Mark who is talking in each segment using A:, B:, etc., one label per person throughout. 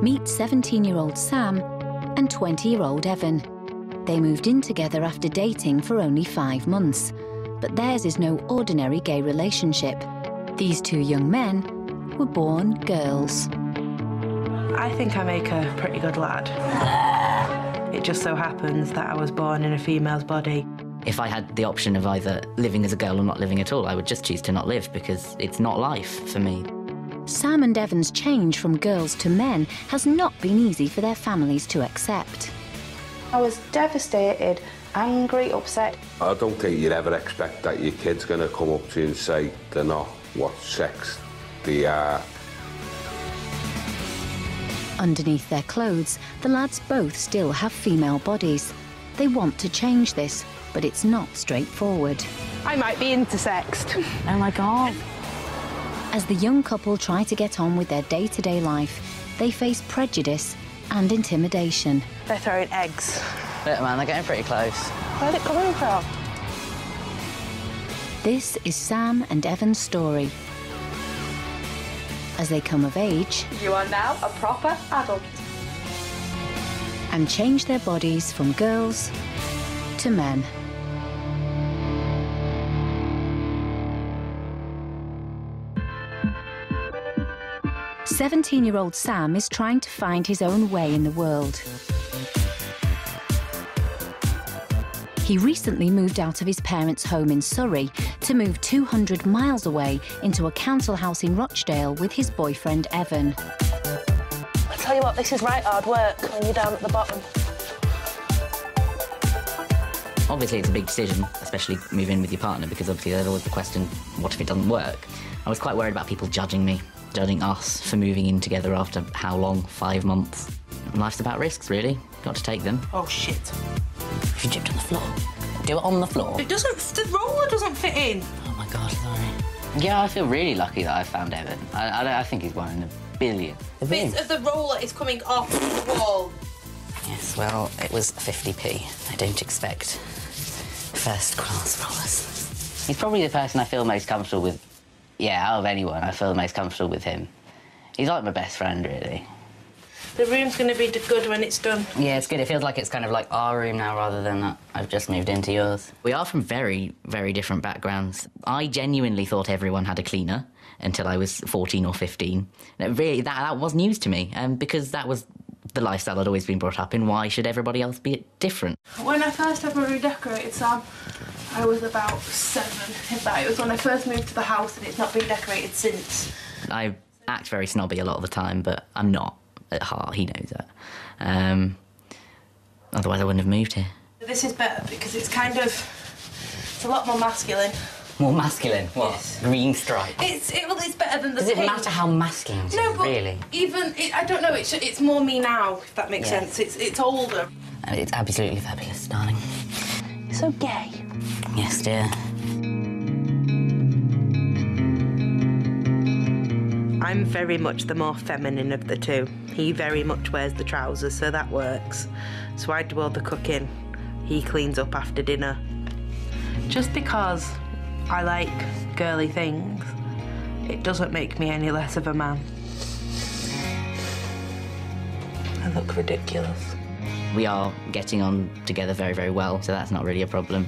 A: Meet 17-year-old Sam and 20-year-old Evan. They moved in together after dating for only 5 months. But theirs is no ordinary gay relationship. These two young men were born girls.
B: I think I make a pretty good lad. It just so happens that I was born in a female's body.
C: If I had the option of either living as a girl or not living at all, I would just choose to not live because it's not life for me.
A: Sam and Evan's change from girls to men has not been easy for their families to accept.
D: I was devastated, angry, upset.
E: I don't think you'd ever expect that your kid's going to come up to you and say they're not what sex they are.
A: Underneath their clothes, the lads both still have female bodies. They want to change this, but it's not straightforward.
D: I might be intersexed.
C: Oh my God.
A: As the young couple try to get on with their day-to-day life, they face prejudice and intimidation.
D: They're throwing eggs.
C: Look, man, they're getting pretty close.
D: Where's it coming from?
A: This is Sam and Evan's story. As they come of age...
D: You are now a proper adult.
A: ...and change their bodies from girls to men. "17-year-old Sam is trying to find his own way in the world. He recently moved out of his parents' home in Surrey to move 200 miles away into a council house in Rochdale with his boyfriend Evan.
D: I tell you what, this is right hard work when you're down at the bottom.
C: Obviously, it's a big decision, especially moving in with your partner, because obviously there's always the question, what if it doesn't work? I was quite worried about people judging me, judging us for moving in together after how long? 5 months. Life's about risks, really. Got to take them.
B: Oh, shit.
C: You chipped on the floor. Do it on the floor.
B: It doesn't... The roller doesn't fit in.
C: Oh, my God, sorry. Yeah, I feel really lucky that I found Evan. I think he's one in a billion.
B: Bits of the roller is coming off the wall.
C: Yes, well, it was 50p. I don't expect first-class rollers. He's probably the person I feel most comfortable with. Yeah, out of anyone, I feel most comfortable with him. He's like my best friend, really.
B: The room's going to be good when it's done.
C: Yeah, it's good. It feels like it's kind of like our room now rather than that I've just moved into yours. We are from very, very different backgrounds. I genuinely thought everyone had a cleaner until I was 14 or 15. Really, that was news to me, because that was the lifestyle I'd always been brought up in. Why should everybody else be different?
D: When I first ever redecorated, Sam, I was about 7. In fact, it was when I first moved to the house and it's not been decorated since.
C: I act very snobby a lot of the time, but I'm not at heart. He knows that. Otherwise I wouldn't have moved here.
D: This is better because it's kind of... It's a lot more masculine.
C: More masculine? What?
D: Yes.
C: Green stripe?
D: It's better than the
C: Does it
D: pink.
C: matter how masculine it is,
D: No, but
C: really?
D: even... I don't know, it's more me now, if that makes
C: Yeah.
D: sense. It's older.
C: And it's absolutely fabulous, darling.
D: You're so gay.
C: Yes, dear.
B: I'm very much the more feminine of the two. He very much wears the trousers, so that works. So I do all the cooking. He cleans up after dinner. Just because I like girly things, it doesn't make me any less of a man. I look ridiculous.
C: We are getting on together very, very well, so that's not really a problem.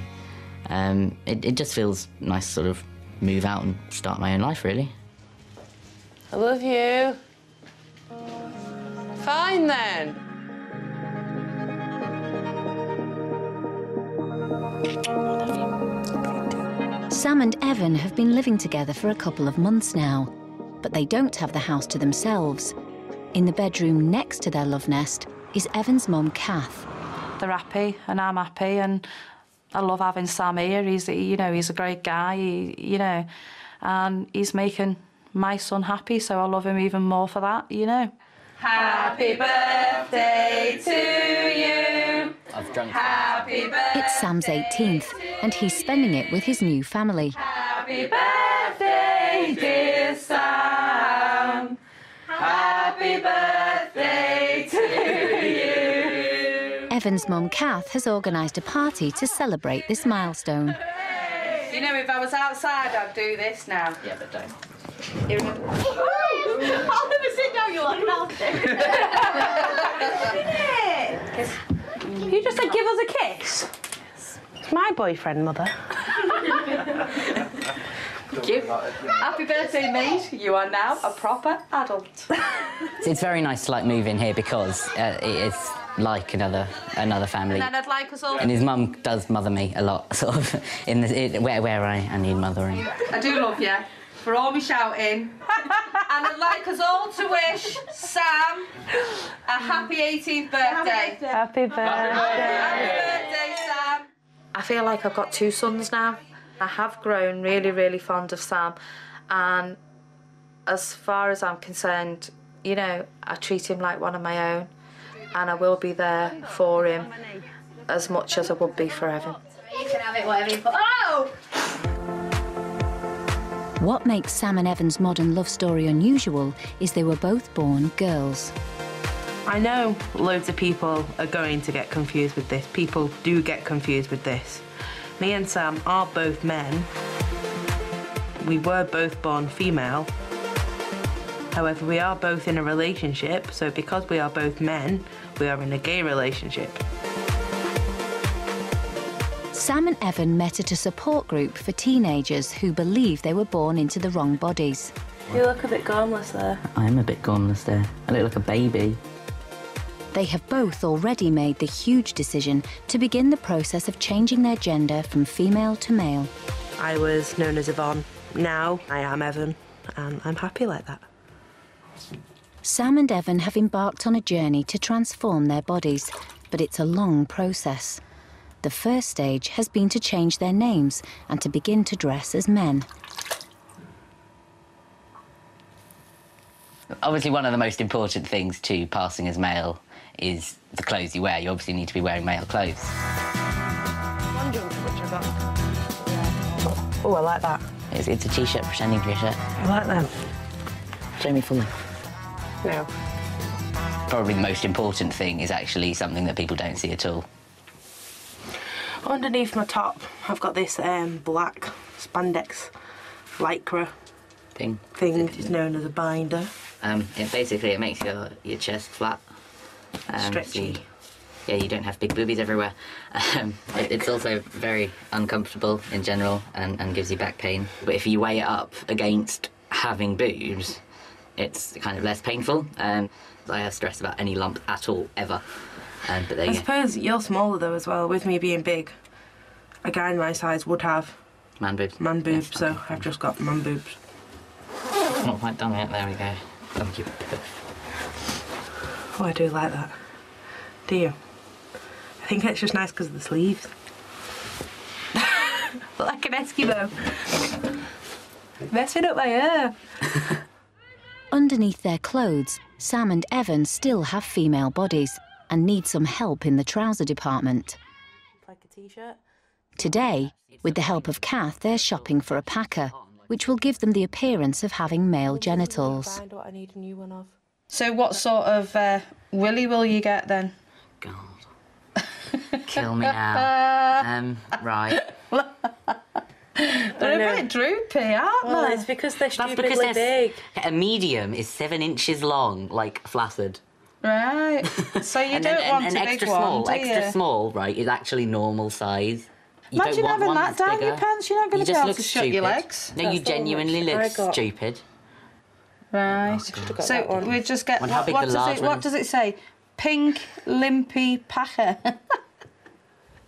C: It just feels nice to sort of move out and start my own life, really.
D: I love you. Fine, then.
A: Sam and Evan have been living together for a couple of months now, but they don't have the house to themselves. In the bedroom next to their love nest is Evan's mum, Kath.
F: They're happy and I'm happy and I love having Sam here. He's a great guy, and he's making my son happy, so I love him even more for that,
D: Happy birthday to you.
C: I've drunk.
D: Happy birthday.
A: It's Sam's 18th, and he's spending it with his new family.
D: Happy birthday, dear Sam. Happy birthday to you.
A: Evan's mum, Kath, has organised a party to celebrate this milestone.
D: If I was outside, I'd do this now.
C: Yeah, but don't.
D: I'll never sit down, you're like an kiss. You just said give us a kiss?
B: It's my boyfriend, Mother.
F: Thank you. Happy birthday, mate. You are now a proper adult.
C: It's very nice to, like, move in here because it is like another family.
D: And then I'd like us all...
C: And his mum does mother me a lot, sort of, where I need mothering.
F: I do love you, for all me shouting. And I'd like us all to wish Sam a happy 18th birthday.
B: Happy birthday.
F: Happy birthday, Sam. I feel like I've got two sons now. I have grown really, really fond of Sam, and as far as I'm concerned, you know, I treat him like one of my own, and I will be there for him as much as I would be for Evan.
D: You can have it whatever you put... Oh!
A: What makes Sam and Evan's modern love story unusual is they were both born girls.
B: I know loads of people are going to get confused with this. People do get confused with this. Me and Sam are both men. We were both born female. However, we are both in a relationship, so because we are both men, we are in a gay relationship.
A: Sam and Evan met at a support group for teenagers who believe they were born into the wrong bodies.
B: You look a bit gormless there.
C: I am a bit gormless there. I look like a baby.
A: They have both already made the huge decision to begin the process of changing their gender from female to male.
B: I was known as Yvonne. Now I am Evan, and I'm happy like that.
A: Sam and Evan have embarked on a journey to transform their bodies, but it's a long process. The first stage has been to change their names and to begin to dress as men.
C: Obviously, one of the most important things to passing as male is the clothes you wear. You obviously need to be wearing male clothes.
B: Oh, I like that.
C: It's a T-shirt pretending to be a shirt.
B: I like them.
C: Show me fully.
B: No.
C: Probably the most important thing is actually something that people don't see at all.
B: Underneath my top, I've got this black spandex lycra thing. It's known as a binder.
C: It makes your chest flat.
B: Stretchy.
C: So you don't have big boobies everywhere. It's also very uncomfortable in general and gives you back pain. But if you weigh it up against having boobs, it's kind of less painful. I have stress about any lump at all, ever. But there you go.
B: I suppose you're smaller though as well. With me being big, a guy my size would have
C: man boobs.
B: Yes, so I've just got man boobs.
C: Not quite done yet. There we go. Thank you.
B: Oh, I do like that. Do you? I think it's just nice because of the sleeves. Like an Eskimo. Messing up my hair.
A: Underneath their clothes, Sam and Evan still have female bodies and need some help in the trouser department.
B: Like a T-shirt.
A: Today, with the help of Kath, they're shopping for a packer, which will give them the appearance of having male genitals.
B: Find what I need a new one of.
F: So what sort of willy will you get then?
C: God. Kill me now. Right.
F: They're a bit droopy, aren't they?
B: Well, it's because they're
C: That's
B: stupidly
C: because
B: big.
C: a medium is 7 inches long, like flaccid.
F: Right. So you don't want
C: an
F: a
C: extra
F: big
C: small,
F: one, do you?
C: extra small, right, is actually normal size. You
F: Imagine
C: don't want
F: having
C: one
F: that
C: that's
F: down your
C: bigger.
F: pants. You're not going
C: You
F: to be
C: just
F: able
C: look
F: to
C: stupid.
F: shut your legs.
C: No, you genuinely look stupid.
F: Right.
B: got
F: So
B: that one.
F: we just get.
C: Wonder how big the large one
F: What
C: is.
F: does it say? Pink, limpy packer.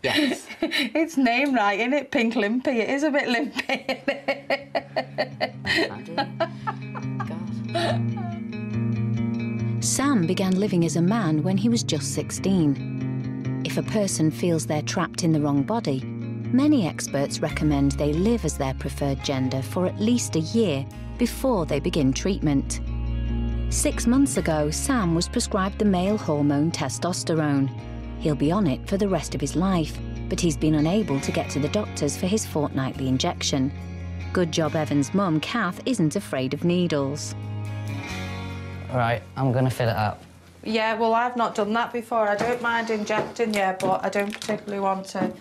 C: Yes.
F: It's named right, isn't it? Pink limpy. It is a bit limpy.
A: Sam began living as a man when he was just 16. If a person feels they're trapped in the wrong body, many experts recommend they live as their preferred gender for at least a year before they begin treatment. 6 months ago, Sam was prescribed the male hormone testosterone. He'll be on it for the rest of his life, but he's been unable to get to the doctors for his fortnightly injection. Good job Evan's mum, Kath, isn't afraid of needles.
C: Right, I'm going to fill it up.
F: Yeah, well, I've not done that before. I don't mind injecting, yeah, but I don't particularly want to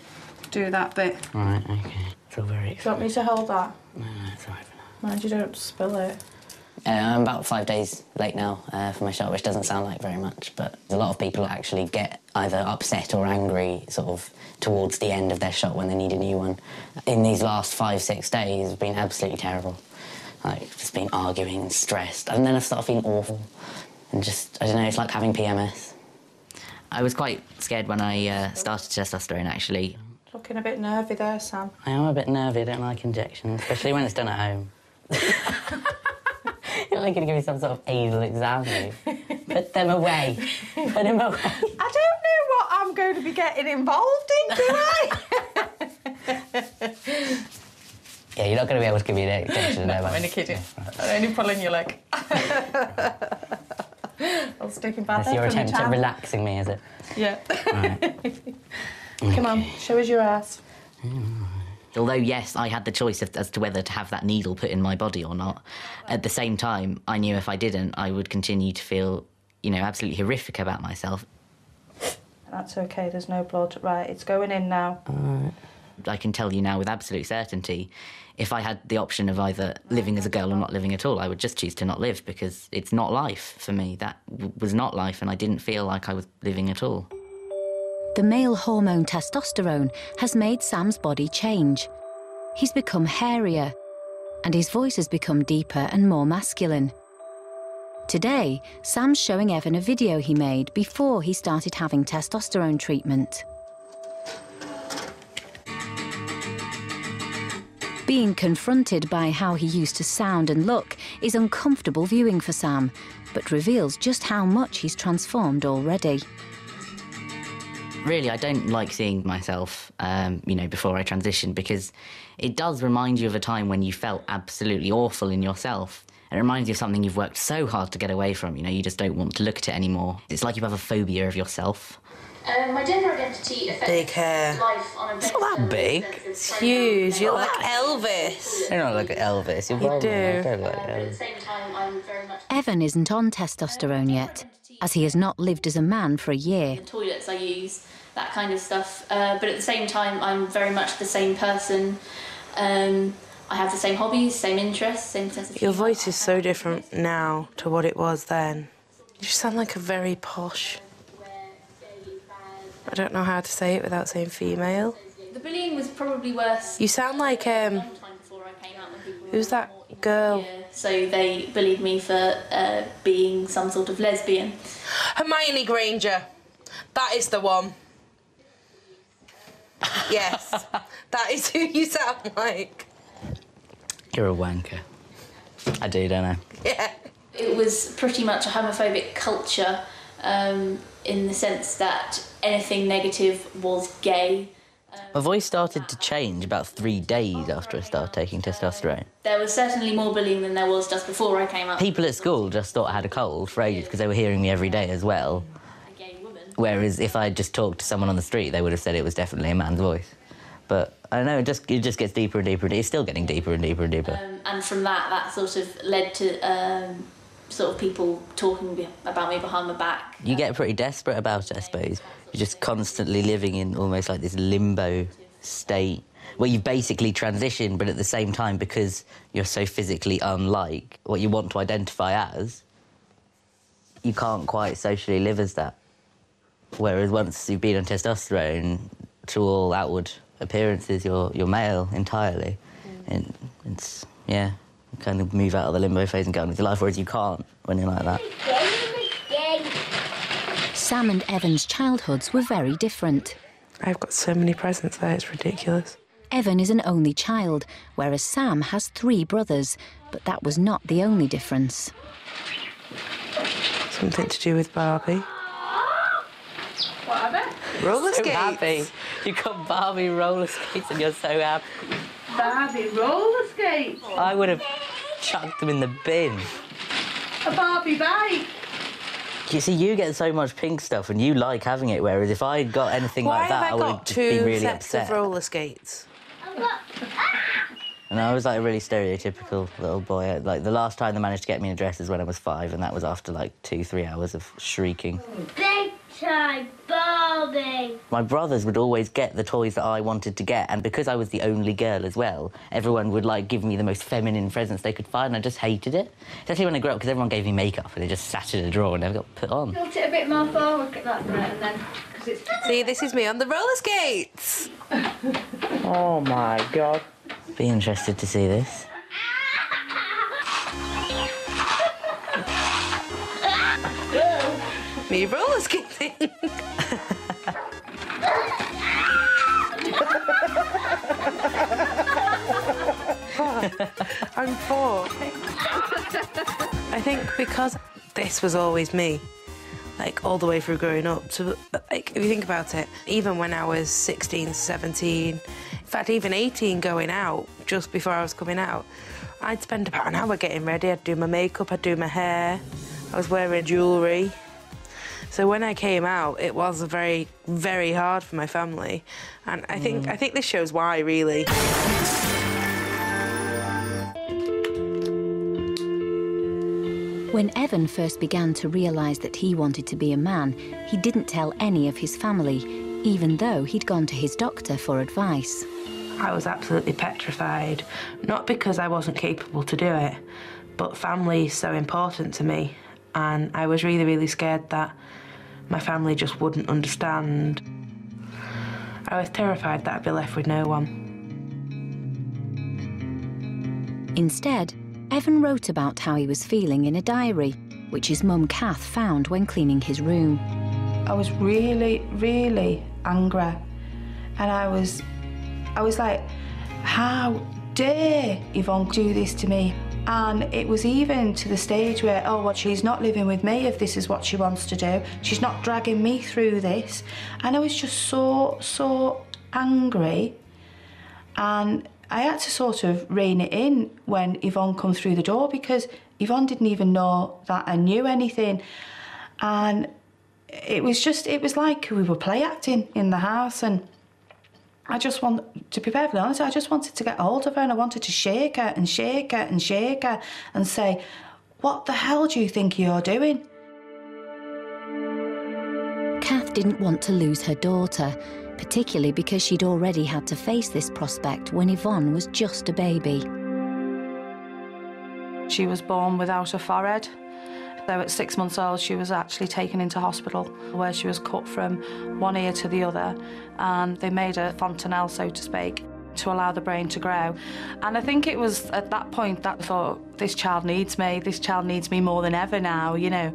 F: do that bit.
C: Right, OK. It's all very
F: Do you want me to hold that?
C: No, it's all right for now.
F: Mind you don't spill it.
C: I'm about 5 days late now for my shot, which doesn't sound like very much, but a lot of people actually get either upset or angry sort of towards the end of their shot when they need a new one. In these last 5-6 days, it's been absolutely terrible. Like, just been arguing and stressed, and then I start feeling awful. And just, I don't know, it's like having PMS. I was quite scared when I started testosterone, actually.
F: Looking a bit nervy there, Sam.
C: I am a bit nervy, I don't like injections, especially when it's done at home. You're like going to give me some sort of anal exam, you. Put them away. Put them away.
F: I don't know what I'm going to be getting involved in, do I?
C: Yeah, you're not going to be able to give me an injection.
F: No, I'm only kidding. I'm only pulling your leg. I'll stick him back.
C: That's your attempt at relaxing me, is it?
F: Yeah.
C: Right.
F: Come on, show us your ass.
C: Although, yes, I had the choice as to whether to have that needle put in my body or not. At the same time, I knew if I didn't, I would continue to feel, you know, absolutely horrific about myself.
F: That's OK, there's no blood. Right, it's going in now.
C: I can tell you now with absolute certainty, if I had the option of either living as a girl or not living at all, I would just choose to not live, because it's not life for me. That was not life, and I didn't feel like I was living at all.
A: The male hormone testosterone has made Sam's body change. He's become hairier, and his voice has become deeper and more masculine. Today, Sam's showing Evan a video he made before he started having testosterone treatment. Being confronted by how he used to sound and look is uncomfortable viewing for Sam, but reveals just how much he's transformed already.
C: Really, I don't like seeing myself, you know, before I transition, because it does remind you of a time when you felt absolutely awful in yourself. It reminds you of something you've worked so hard to get away from, you know, you just don't want to look at it anymore. It's like you have a phobia of yourself.
G: My gender identity affects
B: Big hair.
G: life on a
C: It's not that big.
B: It's huge. You're like Elvis.
C: You don't look like Elvis.
B: You do.
C: I don't like
G: But at the
C: Elvis.
G: same time, I'm very much...
A: Evan isn't on testosterone yet, as he has not lived as a man for a year.
G: The toilets I use, that kind of stuff. But at the same time, I'm very much the same person. I have the same hobbies, same interests, same sense of
B: Your
G: humour.
B: voice is so different now to what it was then. You sound like a very posh... I don't know how to say it without saying female.
G: The bullying was probably worse.
B: You sound like,
G: a long time before I came out, when people
B: who's
G: were
B: that
G: more
B: girl?
G: insecure. So they bullied me for being some sort of lesbian.
B: Hermione Granger. That is the one. Yes, that is who you sound like.
C: You're a wanker. I do, don't I?
B: Yeah.
G: It was pretty much a homophobic culture, in the sense that anything negative was gay.
C: My voice started to change about 3 days after I started taking testosterone.
G: There was certainly more bullying than there was just before I came out.
C: People at school just thought I had a cold for ages because they were hearing me every day as well.
G: A gay woman.
C: Whereas if I just talked to someone on the street, they would have said it was definitely a man's voice. But I don't know, it just gets deeper and deeper. It's still getting deeper and deeper and deeper.
G: And from that sort of led to sort of people talking about me behind my back.
C: You get pretty desperate about it, I suppose. You're just constantly living in almost like this limbo state where you've basically transitioned, but at the same time, because you're so physically unlike what you want to identify as, you can't quite socially live as that. Whereas once you've been on testosterone, to all outward appearances, you're male entirely. And it's, yeah, you kind of move out of the limbo phase and get on with your life, whereas you can't when you're like that.
A: Sam and Evan's childhoods were very different.
B: I've got so many presents there, it's ridiculous.
A: Evan is an only child, whereas Sam has 3 brothers, but that was not the only difference.
B: Something to do with Barbie.
D: What are they?
B: Roller
C: So
B: skates.
C: happy. You got Barbie roller skates and you're so happy.
D: Barbie roller skates.
C: I would have chucked them in the bin.
D: A Barbie bike.
C: You see, you get so much pink stuff and you like having it, whereas if I'd got anything
B: Why
C: like that,
B: have
C: I
B: I
C: would have
B: got
C: just been
B: 2
C: really
B: sets
C: upset.
B: of roller skates?
C: And I was like a really stereotypical little boy. Like the last time they managed to get me in a dress is when I was 5, and that was after like 2-3 hours of shrieking.
H: Time, Barbie!
C: My brothers would always get the toys that I wanted to get, and because I was the only girl as well, everyone would, like, give me the most feminine presents they could find, and I just hated it. Especially when I grew up, because everyone gave me makeup, and it just sat in a drawer and never got put on.
H: Tilt it a bit more forward, that's right, and then... Cause it's...
B: See, this is me on the roller skates!
C: Oh, my God. Be interested to see this.
B: Me roller skating. I'm 4. I think because this was always me, like all the way through growing up. So, like, if you think about it, even when I was 16, 17, in fact, even 18 going out, just before I was coming out, I'd spend about an hour getting ready. I'd do my makeup, I'd do my hair, I was wearing jewellery. So when I came out, it was very, very hard for my family. And I think this shows why, really.
A: When Evan first began to realise that he wanted to be a man, he didn't tell any of his family, even though he'd gone to his doctor for advice.
B: I was absolutely petrified, not because I wasn't capable to do it, but family is so important to me, and I was really, really scared that my family just wouldn't understand. I was terrified that I'd be left with no one.
A: Instead, Evan wrote about how he was feeling in a diary, which his mum Kath found when cleaning his room.
F: I was really, really angry, and I was like, how dare Yvonne do this to me? And it was even to the stage where, oh, well, she's not living with me if this is what she wants to do. She's not dragging me through this. And I was just so angry. And I had to sort of rein it in when Yvonne come through the door, because Yvonne didn't even know that I knew anything. And it was like we were play acting in the house, and I just want, to be perfectly honest, I just wanted to get hold of her, and I wanted to shake her and shake her and shake her and say, what the hell do you think you're doing?
A: Kath didn't want to lose her daughter, particularly because she'd already had to face this prospect when Yvonne was just a baby.
F: She was born without a forehead. So at 6 months old, she was actually taken into hospital where she was cut from one ear to the other, and they made a fontanelle, so to speak, to allow the brain to grow. And I think it was at that point that I thought, this child needs me more than ever now, you know.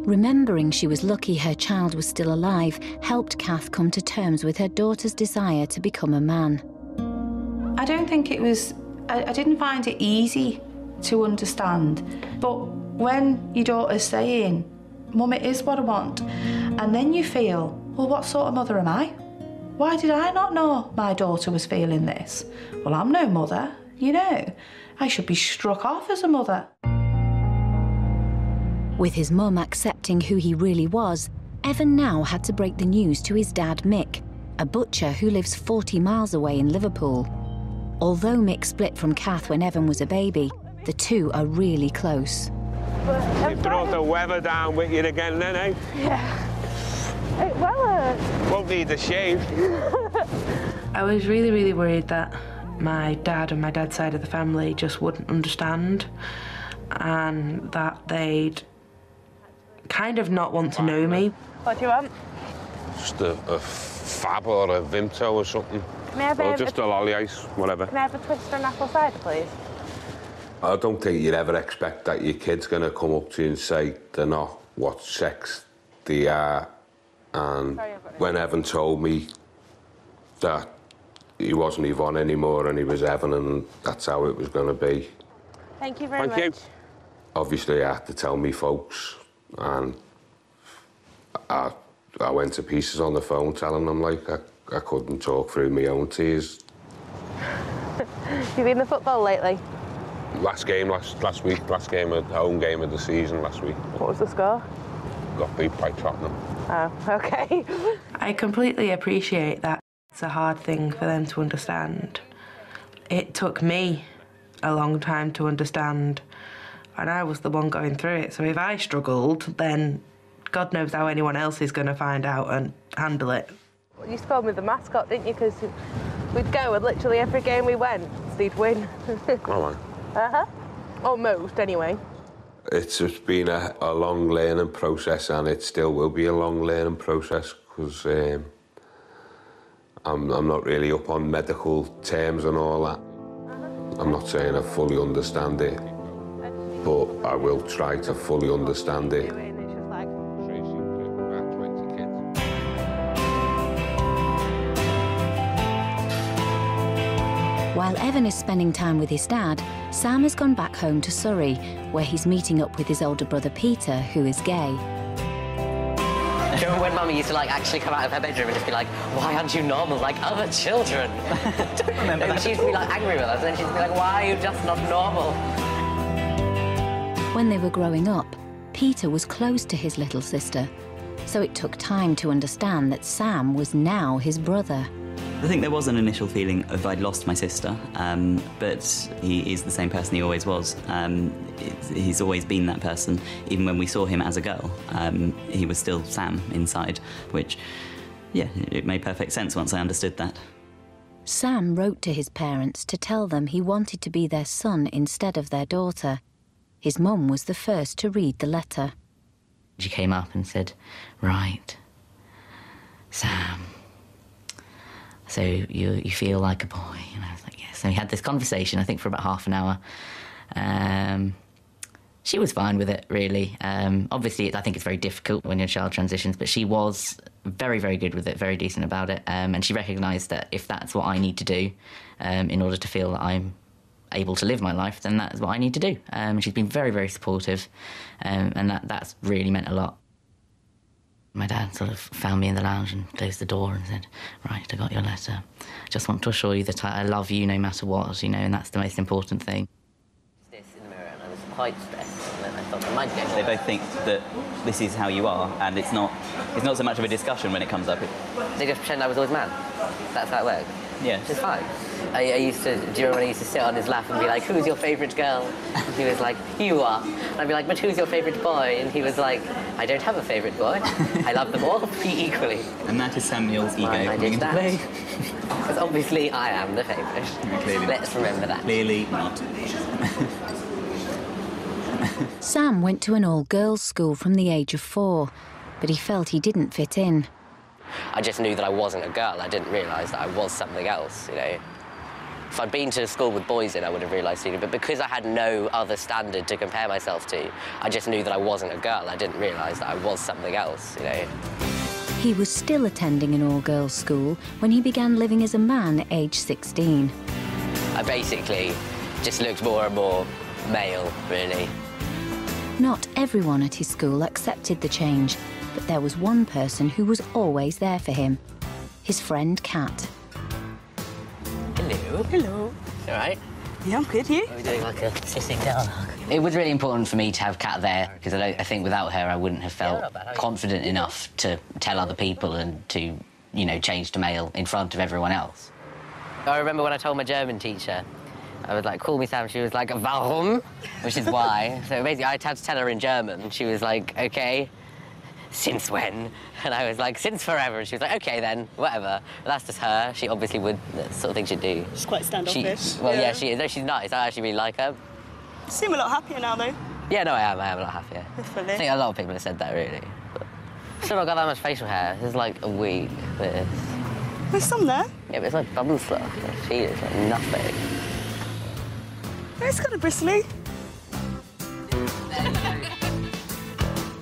A: Remembering she was lucky her child was still alive helped Kath come to terms with her daughter's desire to become a man.
F: I don't think it was, I didn't find it easy to understand, but when your daughter's saying, Mum, it is what I want, and then you feel, well, what sort of mother am I? Why did I not know my daughter was feeling this? Well, I'm no mother, you know. I should be struck off as a mother.
A: With his mum accepting who he really was, Evan now had to break the news to his dad, Mick, a butcher who lives 40 miles away in Liverpool. Although Mick split from Kath when Evan was a baby, the two are really close.
E: You brought the weather down with you again then, eh?
D: Yeah. It well hurts.
E: Won't need a shave.
B: I was really, really worried that my dad and my dad's side of the family just wouldn't understand, and that they'd kind of not want to know me.
D: What do you want?
E: Just a fab or a Vimto or something.
D: Can I have
E: or just a lolly ice, whatever.
D: Can I have a twister and apple cider, please?
E: I don't think you'd ever expect that your kid's going to come up to you and say they're not what sex they are. And when Evan told me that he wasn't Yvonne anymore and he was Evan, and that's how it was going to be.
D: Thank you very much.
E: Thank you. Obviously, I had to tell me folks, and I went to pieces on the phone telling them, like, I couldn't talk through my own tears.
D: You been to football lately?
E: Last game, last week, home game of the season last week.
D: What was the score?
E: Got beat by Tottenham.
D: Oh, OK.
B: I completely appreciate that. It's a hard thing for them to understand. It took me a long time to understand, and I was the one going through it. So if I struggled, then God knows how anyone else is going to find out and handle it.
D: You used to call me the mascot, didn't you? Because we'd go and literally every game we went, they'd win.
E: Oh,
D: Uh-huh. Almost, anyway.
E: It's just been a long learning process, and it still will be a long learning process, because I'm not really up on medical terms and all that. I'm not saying I fully understand it, but I will try to fully understand it.
A: While Evan is spending time with his dad, Sam has gone back home to Surrey, where he's meeting up with his older brother Peter, who is gay.
C: Do you remember when Mummy used to actually come out of her bedroom and just be like, "Why aren't you normal like other children?" I don't remember that. She used to be angry with us, and then she'd be like, "Why are you just not normal?"
A: When they were growing up, Peter was close to his little sister, so it took time to understand that Sam was now his brother.
I: I think there was an initial feeling of I'd lost my sister, but he is the same person he always was. He's always been that person. Even when we saw him as a girl, he was still Sam inside, which, yeah, it made perfect sense once I understood that.
A: Sam wrote to his parents to tell them he wanted to be their son instead of their daughter. His mum was the first to read the letter.
C: She came up and said, "Right, Sam, so you feel like a boy?" And I was like, "Yes." So we had this conversation, I think, for about half an hour. She was fine with it, really. Obviously, I think it's very difficult when your child transitions, but she was very, very good with it, very decent about it. And she recognised that if that's what I need to do in order to feel that I'm able to live my life, then that's what I need to do. And she's been very, very supportive, and that's really meant a lot. My dad sort of found me in the lounge and closed the door and said, "Right, I got your letter. Just want to assure you that I love you no matter what, and that's the most important thing." This in the mirror, and I was quite stressed, and then I thought, I might get
I: They both think that this is how you are, and it's not so much of a discussion when it comes up.
C: They just pretend I was always mad. That's how it worked.
I: Yeah.
C: Which is fine. Do you remember when I used to sit on his lap and be like, "Who's your favourite girl?" And he was like, "You are." And I'd be like, "But who's your favourite boy?" And he was like, "I don't have a favourite boy. I love them all equally."
I: And that is Samuel's ego coming into play.
C: Because obviously I am the favourite.
I: Clearly
C: Let's remember that.
I: Clearly not.
A: Sam went to an all-girls school from the age of 4, but he felt he didn't fit in.
C: I just knew that I wasn't a girl. I didn't realise that I was something else, If I'd been to a school with boys in, I would have realised sooner. But because I had no other standard to compare myself to, I just knew that I wasn't a girl. I didn't realise that I was something else,
A: He was still attending an all-girls school when he began living as a man at age 16.
C: I basically just looked more and more male, really.
A: Not everyone at his school accepted the change, but there was one person who was always there for him, his friend Kat.
C: Hello.
J: Hello.
C: All right?
J: Yeah, I'm good, you?
C: Are we doing like a sitting down hug? It was really important for me to have Kat there, because I think without her I wouldn't have felt confident enough to tell other people and to, change to male in front of everyone else. I remember when I told my German teacher, I was like, "Call me Sam." She was like, "Warum?" Which is why. So basically I had to tell her in German. She was like, "Okay, since when?" And I was like, "Since forever." And she was like, "Okay then, whatever." But that's just her. She obviously would, that's the sort of thing she'd do.
J: She's quite standoffish.
C: Yeah, she is. No, she's nice. I actually really like her.
J: You seem a lot happier now, though.
C: Yeah, no, I am a lot happier.
J: Definitely.
C: I think a lot of people have said that, really. But I've still not got that much facial hair. There's like a week.
J: There's some there.
C: Yeah, but it's like bubble stuff. She is like nothing.
J: It's kind of bristly.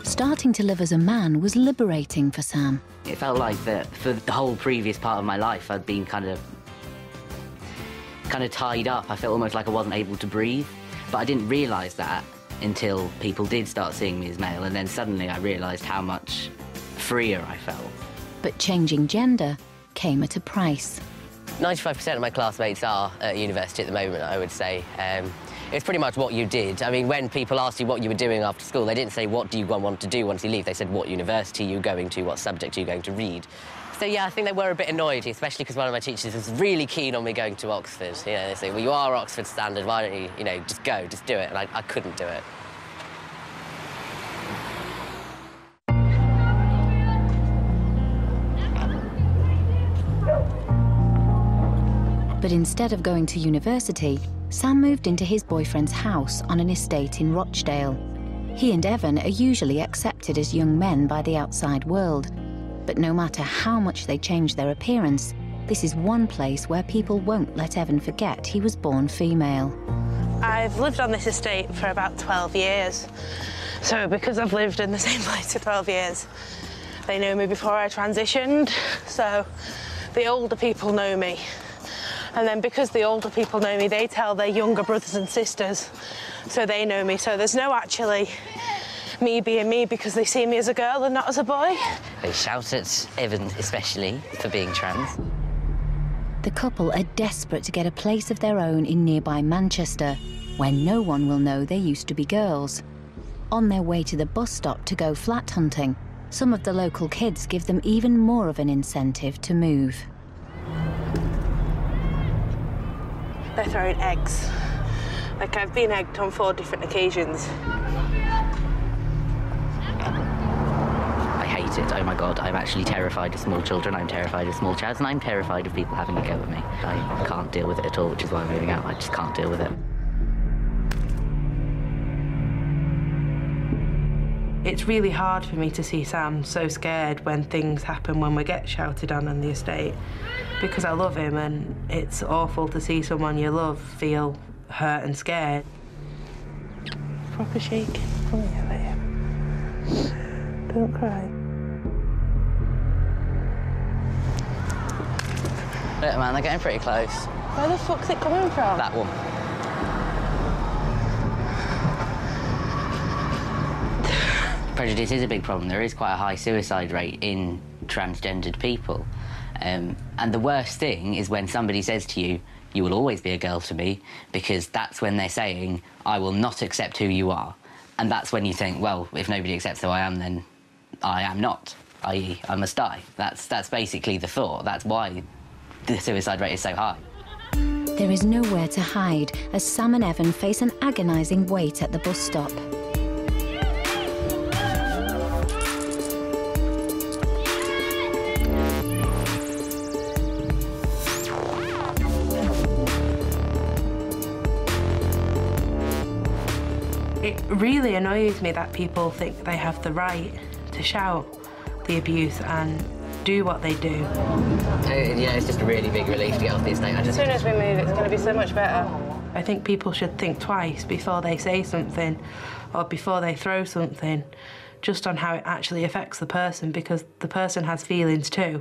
A: Starting to live as a man was liberating for Sam.
C: It felt like that for the whole previous part of my life, I'd been kind of tied up. I felt almost like I wasn't able to breathe. But I didn't realise that until people did start seeing me as male, and then suddenly I realised how much freer I felt.
A: But changing gender came at a price.
C: 95% of my classmates are at university at the moment, I would say. It's pretty much what you did. I mean, when people asked you what you were doing after school, they didn't say, "What do you want to do once you leave?" They said, "What university are you going to? What subject are you going to read?" So, yeah, I think they were a bit annoyed, especially because one of my teachers was really keen on me going to Oxford. They say, "Well, you are Oxford standard, why don't you, just go, just do it." And I couldn't do it.
A: But instead of going to university, Sam moved into his boyfriend's house on an estate in Rochdale. He and Evan are usually accepted as young men by the outside world, but no matter how much they change their appearance, this is one place where people won't let Evan forget he was born female.
B: I've lived on this estate for about 12 years. So because I've lived in the same place for 12 years, they know me before I transitioned. So the older people know me. And then because the older people know me, they tell their younger brothers and sisters, so they know me. So there's no actually me being me because they see me as a girl and not as a boy.
C: They shout at Evan especially for being trans.
A: The couple are desperate to get a place of their own in nearby Manchester, where no one will know they used to be girls. On their way to the bus stop to go flat hunting, some of the local kids give them even more of an incentive to move.
B: They're throwing eggs. Like, I've been egged on 4 different occasions.
C: I hate it. Oh my God, I'm actually terrified of small children. I'm terrified of small children, and I'm terrified of people having a go at me. I can't deal with it at all, which is why I'm moving out. I just can't deal with it.
B: It's really hard for me to see Sam so scared when things happen when we get shouted on the estate, because I love him, and it's awful to see someone you love feel hurt and scared. Proper shaking. Come here, babe. Don't cry.
C: Look, man, they're getting pretty close.
B: Where the fuck's it coming from?
C: That one. Prejudice is a big problem. There is quite a high suicide rate in transgendered people. And the worst thing is when somebody says to you, "You will always be a girl to me," because that's when they're saying, "I will not accept who you are." And that's when you think, well, if nobody accepts who I am, then I am not, i.e. I must die. That's basically the thought. That's why the suicide rate is so high.
A: There is nowhere to hide as Sam and Evan face an agonising wait at the bus stop.
B: It really annoys me that people think they have the right to shout the abuse and do what they do.
C: Yeah, it's just a really big relief to get off the estate.
B: As soon as we move, it's going to be so much better. I think people should think twice before they say something or before they throw something, just on how it actually affects the person, because the person has feelings too,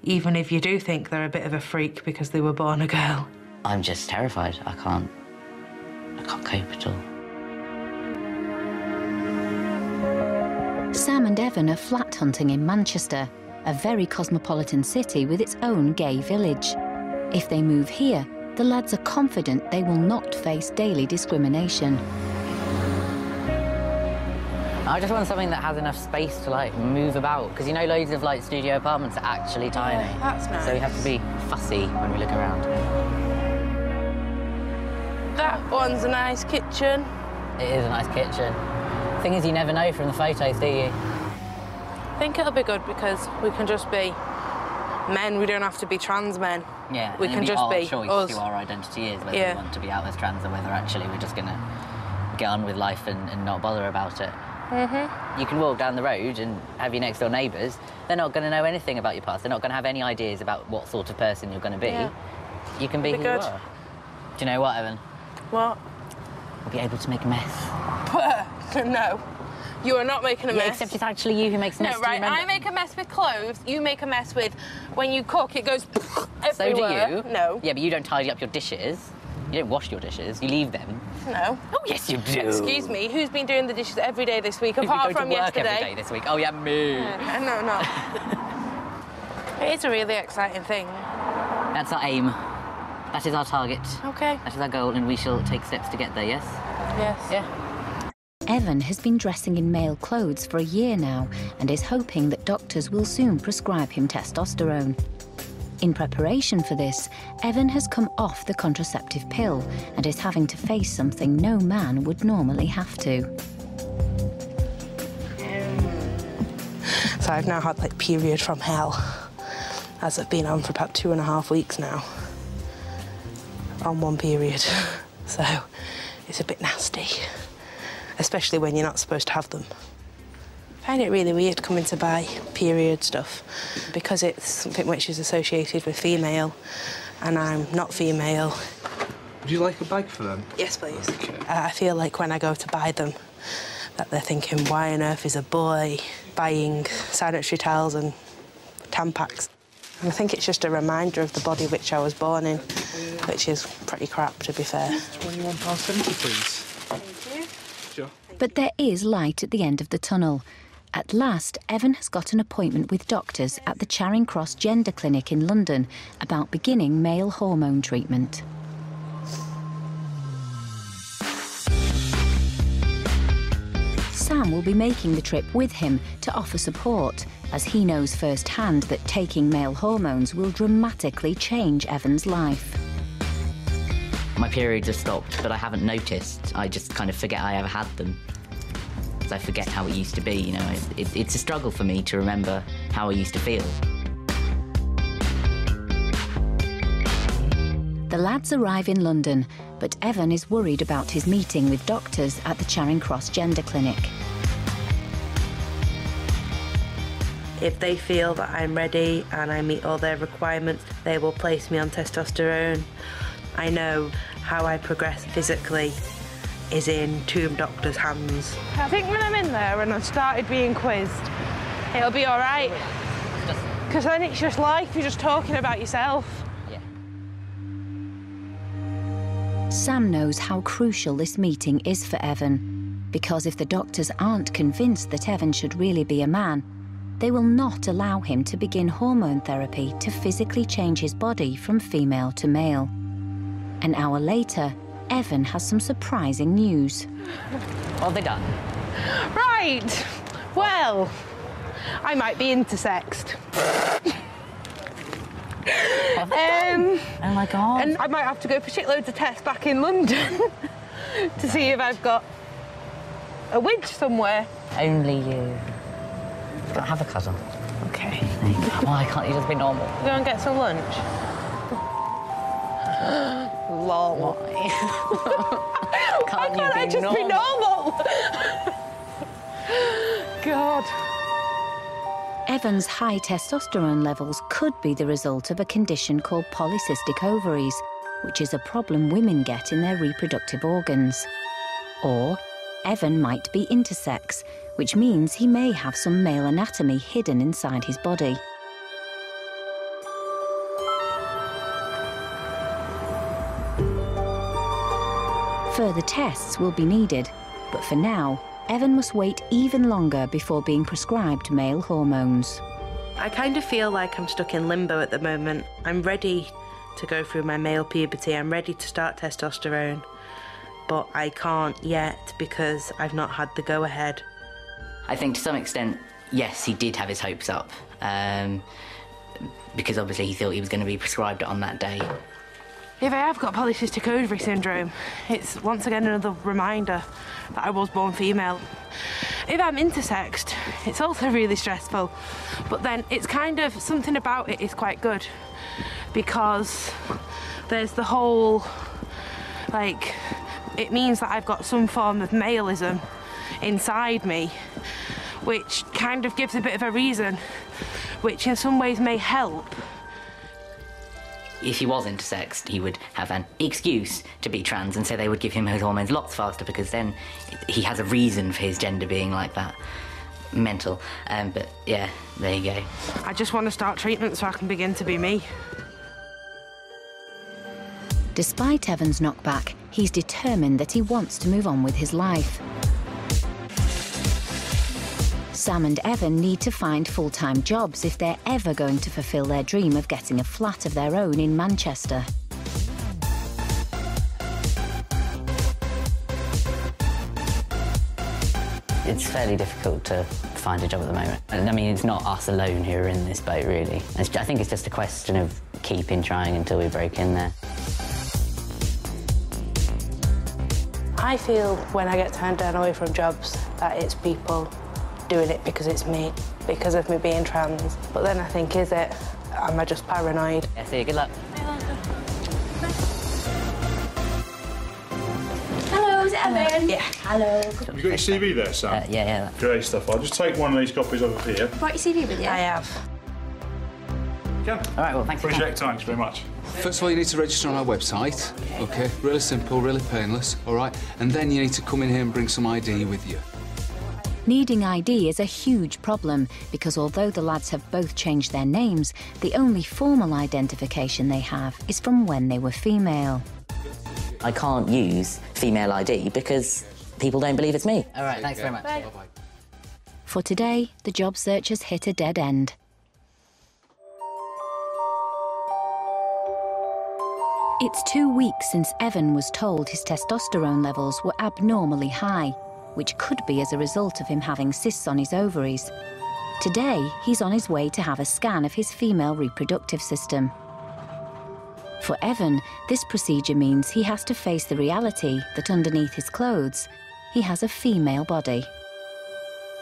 B: even if you do think they're a bit of a freak because they were born a girl.
C: I'm just terrified. I can't cope at all.
A: Sam and Evan are flat hunting in Manchester, a very cosmopolitan city with its own gay village. If they move here, the lads are confident they will not face daily discrimination.
C: I just want something that has enough space to, like, move about, because, you know, loads of, like, studio apartments are actually tiny.
B: Yeah, that's nice.
C: So we have to be fussy when we look around.
B: That one's a nice kitchen.
C: It is a nice kitchen. The thing is, you never know from the photos, do you?
B: I think it'll be good because we can just be men. We don't have to be trans men.
C: Yeah,
B: we can just be
C: choice
B: us.
C: Who our identity is, whether we want to be out as trans or whether actually we're just going to get on with life and not bother about it. Mm-hmm. You can walk down the road and have your next door neighbours. They're not going to know anything about your past. They're not going to have any ideas about what sort of person you're going to be. Yeah. You can be who you are. Do you know what, Evan?
B: What?
C: We'll be able to make a mess.
B: No. You are not making a mess.
C: Except it's actually you who makes a mess.
B: No, right, I make a mess with clothes, you make a mess with... When you cook, it goes everywhere.
C: So do you.
B: No.
C: Yeah, but you don't tidy up your dishes. You don't wash your dishes, you leave them.
B: No.
C: Oh, yes, you do.
B: Excuse me, who's been doing the dishes every day this week,
C: Who's
B: apart
C: been
B: from
C: going to work
B: yesterday?
C: every day this week? Oh, yeah, me.
B: No. It is a really exciting thing.
C: That's our aim. That is our target.
B: Okay.
C: That is our goal, and we shall take steps to get there, yes?
B: Yes.
C: Yeah.
A: Evan has been dressing in male clothes for a year now and is hoping that doctors will soon prescribe him testosterone. In preparation for this, Evan has come off the contraceptive pill and is having to face something no man would normally have to.
B: So I've now had, like, period from hell, as I've been on for about 2.5 weeks now. on one period, so it's a bit nasty, especially when you're not supposed to have them. I find it really weird coming to buy period stuff because it's something which is associated with female, and I'm not female.
K: Would you like a bag for them?
B: Yes, please. I feel like when I go to buy them, that they're thinking, why on earth is a boy buying sanitary towels and Tampax? And I think it's just a reminder of the body which I was born in, which is pretty crap, to be fair.
K: £21.70, please.
B: Thank you.
K: Sure.
A: But there is light at the end of the tunnel. At last, Evan has got an appointment with doctors at the Charing Cross Gender Clinic in London about beginning male hormone treatment. Sam will be making the trip with him to offer support, as he knows firsthand that taking male hormones will dramatically change Evan's life.
C: My periods have stopped, but I haven't noticed. I just kind of forget I ever had them. I forget how it used to be, you know. It's a struggle for me to remember how I used to feel.
A: The lads arrive in London, but Evan is worried about his meeting with doctors at the Charing Cross Gender Clinic.
B: If they feel that I'm ready and I meet all their requirements, they will place me on testosterone. I know how I progress physically is in two doctors' hands.
D: I think when I'm in there and I've started being quizzed, it'll be all right. Because then it's just life, you're just talking about yourself.
C: Yeah.
A: Sam knows how crucial this meeting is for Evan, because if the doctors aren't convinced that Evan should really be a man, they will not allow him to begin hormone therapy to physically change his body from female to male. An hour later, Evan has some surprising news.
C: What have they done?
D: Right, well, I might be intersexed.
C: Oh my God.
D: And I might have to go for shitloads of tests back in London to see if I've got a widge somewhere.
C: Only you. Don't have a cousin.
D: Okay.
C: Why can't you just be normal?
D: Go and get some lunch. Lol.
C: Why?
D: Why can't I just be normal? God.
A: Evan's high testosterone levels could be the result of a condition called polycystic ovaries, which is a problem women get in their reproductive organs. Or Evan might be intersex, which means he may have some male anatomy hidden inside his body. Further tests will be needed, but for now, Evan must wait even longer before being prescribed male hormones.
B: I kind of feel like I'm stuck in limbo at the moment. I'm ready to go through my male puberty. I'm ready to start testosterone, but I can't yet because I've not had the go-ahead.
C: I think to some extent, yes, he did have his hopes up, because obviously he thought he was going to be prescribed it on that day.
D: If I have got polycystic ovary syndrome, it's once again another reminder that I was born female. If I'm intersexed, it's also really stressful, but then it's kind of, something about it is quite good, because there's the whole, like, it means that I've got some form of maleism inside me, which kind of gives a bit of a reason, which in some ways may help.
C: If he was intersexed, he would have an excuse to be trans, and so they would give him his hormones lots faster, because then he has a reason for his gender being like that. Mental. But yeah, there you go.
D: I just want to start treatment so I can begin to be me.
A: Despite Evan's knockback, he's determined that he wants to move on with his life. Sam and Evan need to find full-time jobs if they're ever going to fulfil their dream of getting a flat of their own in Manchester.
C: It's fairly difficult to find a job at the moment. And I mean, it's not us alone who are in this boat, really. I think it's just a question of keeping trying until we break in there.
B: I feel when I get turned down away from jobs that it's people doing it because it's me, because of me being trans. But then I think, is it? Am I just paranoid?
C: Yeah, see you, good luck.
H: Evan.
D: Yeah.
H: Hello.
L: Have you got your CV there, Sam?
C: Yeah.
L: Great stuff. I'll just take one of these copies over here.
H: Brought your CV with you?
D: I have.
L: Yeah.
C: All right, well, thanks.
L: Appreciate your time. Thanks very much.
M: First of all, you need to register on our website, OK? Really simple, really painless, all right? And then you need to come in here and bring some ID with you.
A: Needing ID is a huge problem because although the lads have both changed their names, the only formal identification they have is from when they were female.
C: I can't use female ID because people don't believe it's me. All right, thanks very much.
H: Bye.
A: For today, the job search has hit a dead end. It's 2 weeks since Evan was told his testosterone levels were abnormally high, which could be as a result of him having cysts on his ovaries. Today, he's on his way to have a scan of his female reproductive system. For Evan, this procedure means he has to face the reality that underneath his clothes, he has a female body.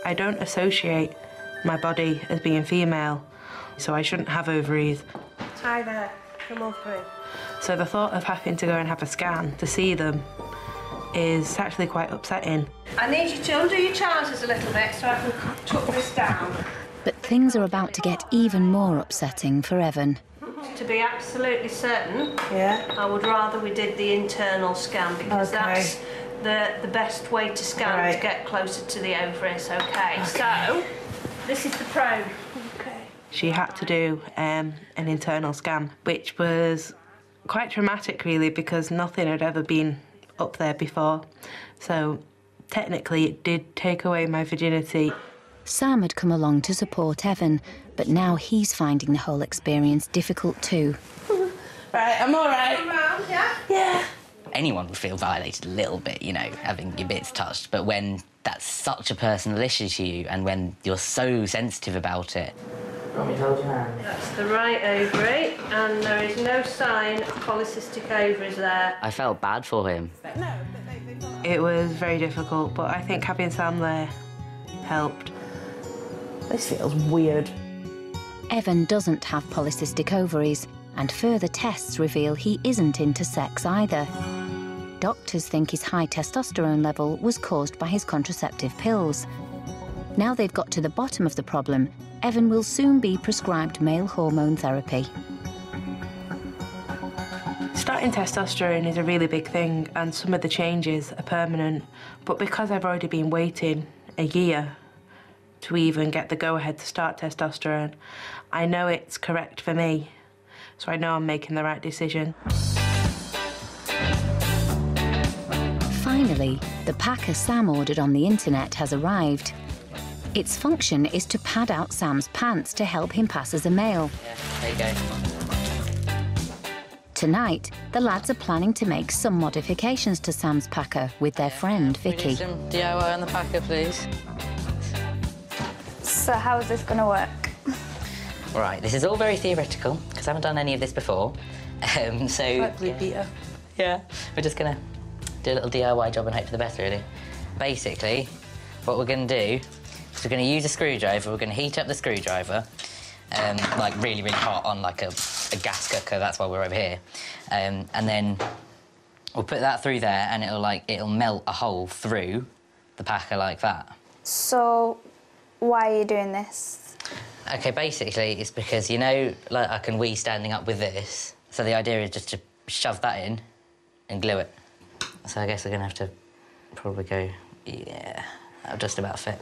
D: I don't associate my body as being female, so I shouldn't have ovaries. Hi there, come on through. So the thought of having to go and have a scan to see them is actually quite upsetting.
N: I need you to undo your trousers a little bit so I can tuck this down.
A: But things are about to get even more upsetting for Evan.
N: To be absolutely certain, I would rather we did the internal scan because that's the best way to scan to get closer to the ovaries, okay? So, this is the probe.
D: She had to do an internal scan, which was quite traumatic really because nothing had ever been up there before. So technically it did take away my virginity.
A: Sam had come along to support Evan, but now he's finding the whole experience difficult too.
D: Right, I'm all right.
N: Come round, yeah?
D: Yeah.
C: Anyone would feel violated a little bit, you know, having your bits touched, but when that's such a personal issue to you and when you're so sensitive about it.
N: That's the right ovary, and there is no sign of polycystic ovaries there.
C: I felt bad for him.
D: It was very difficult, but I think having Sam there helped.
B: This feels weird.
A: Evan doesn't have polycystic ovaries, and further tests reveal he isn't intersex either. Doctors think his high testosterone level was caused by his contraceptive pills. Now they've got to the bottom of the problem, Evan will soon be prescribed male hormone therapy.
D: Starting testosterone is a really big thing, and some of the changes are permanent. But because I've already been waiting a year to even get the go-ahead to start testosterone, I know it's correct for me. So I know I'm making the right decision.
A: Finally, the packer Sam ordered on the internet has arrived. Its function is to pad out Sam's pants to help him pass as a male.
C: Yeah, there you go.
A: Tonight, the lads are planning to make some modifications to Sam's packer with their friend Vicky.
C: We need some DIY on the packer, please.
H: So how is this going to work?
C: All right, this is all very theoretical because I haven't done any of this before. Yeah, we're just gonna do a little DIY job and hope for the best, really. Basically, what we're gonna do is we're gonna use a screwdriver. We're gonna heat up the screwdriver, like really, really hot on like a gas cooker. That's why we're over here. And then we'll put that through there, and it'll melt a hole through the packer like that.
H: So, why are you doing this?
C: OK, basically, it's because, you know, like I can wee standing up with this. So the idea is just to shove that in and glue it. So I guess we're going to have to probably go, yeah, that'll just about fit.